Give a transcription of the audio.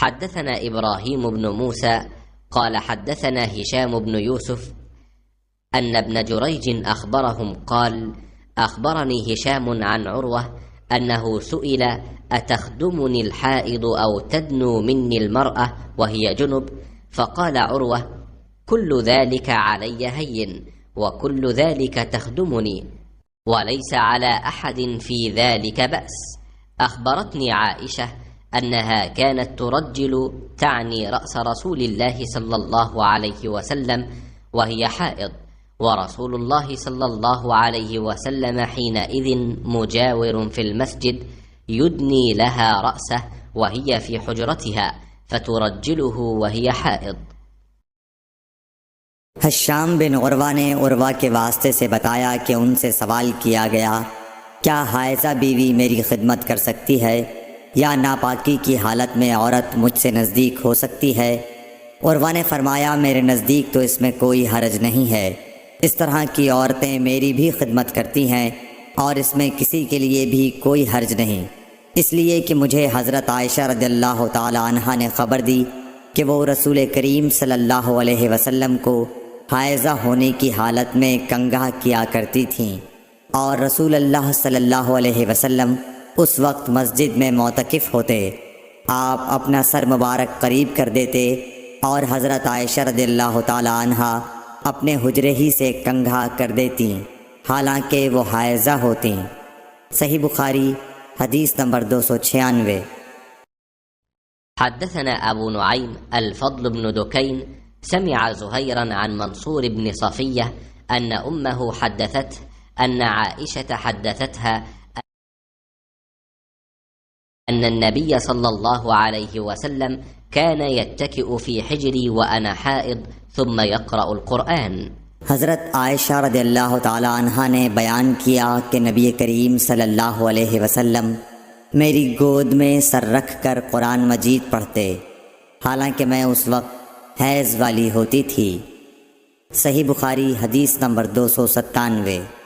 حدثنا إبراهيم بن موسى قال حدثنا هشام بن يوسف أن ابن جريج أخبرهم قال أخبرني هشام عن عروة أنه سئل أتخدمني الحائض أو تدنو مني المرأة وهي جنب؟ فقال عروة كل ذلك علي هين وكل ذلك تخدمني وليس على أحد في ذلك بأس. أخبرتني عائشة أنها كانت ترجل تعني رأس رسول الله صلى الله عليه وسلم وهي حائض، ورسول الله صلى الله عليه وسلم حينئذ مجاور في المسجد يدني لها رأسه وهي في حجرتها فترجله وهي حائض. حشام بن عروہ نے عروہ کے واسطے سے بتایا کہ ان سے سوال کیا گیا کیا حائضہ بیوی میری خدمت کر سکتی ہے یا ناپاکی کی حالت میں عورت مجھ سے نزدیک ہو سکتی ہے؟ عروہ نے فرمایا میرے نزدیک تو اس میں کوئی حرج نہیں ہے، اس طرح کی عورتیں میری بھی خدمت کرتی ہیں اور اس میں کسی کے لیے بھی کوئی حرج نہیں، اس لیے کہ مجھے حضرت عائشہ رضی اللہ تعالی عنہا نے خبر دی کہ وہ رسول کریم صلی اللہ علیہ وسلم کو حائضہ ہونے کی حالت میں کنگھا کیا کرتی تھیں، اور رسول اللہ صلی اللہ علیہ وسلم اس وقت مسجد میں معتکف ہوتے، آپ اپنا سر مبارک قریب کر دیتے اور حضرت عائشہ رضی اللہ تعالی عنہا اپنے حجرے ہی سے کنگھا کر دیتی حالانکہ وہ حائضہ ہوتی۔ صحیح بخاری حدیث نمبر 296۔ حدثنا أبو نعيم الفضل بن دكين سمع زهيرا عن منصور بن صفية أن أمه حدثته أن عائشة حدثتها أن النبي صلى الله عليه وسلم كان يتكئ في حجري وأنا حائض ثم يقرأ القرآن۔ حضرت عائشہ رضی اللہ تعالی عنہا نے بیان کیا کہ نبی کریم صلی اللہ علیہ وسلم میری گود میں سر رکھ کر قرآن مجید پڑھتے حالانکہ میں اس وقت حیض والی ہوتی تھی۔ صحیح بخاری حدیث نمبر 297۔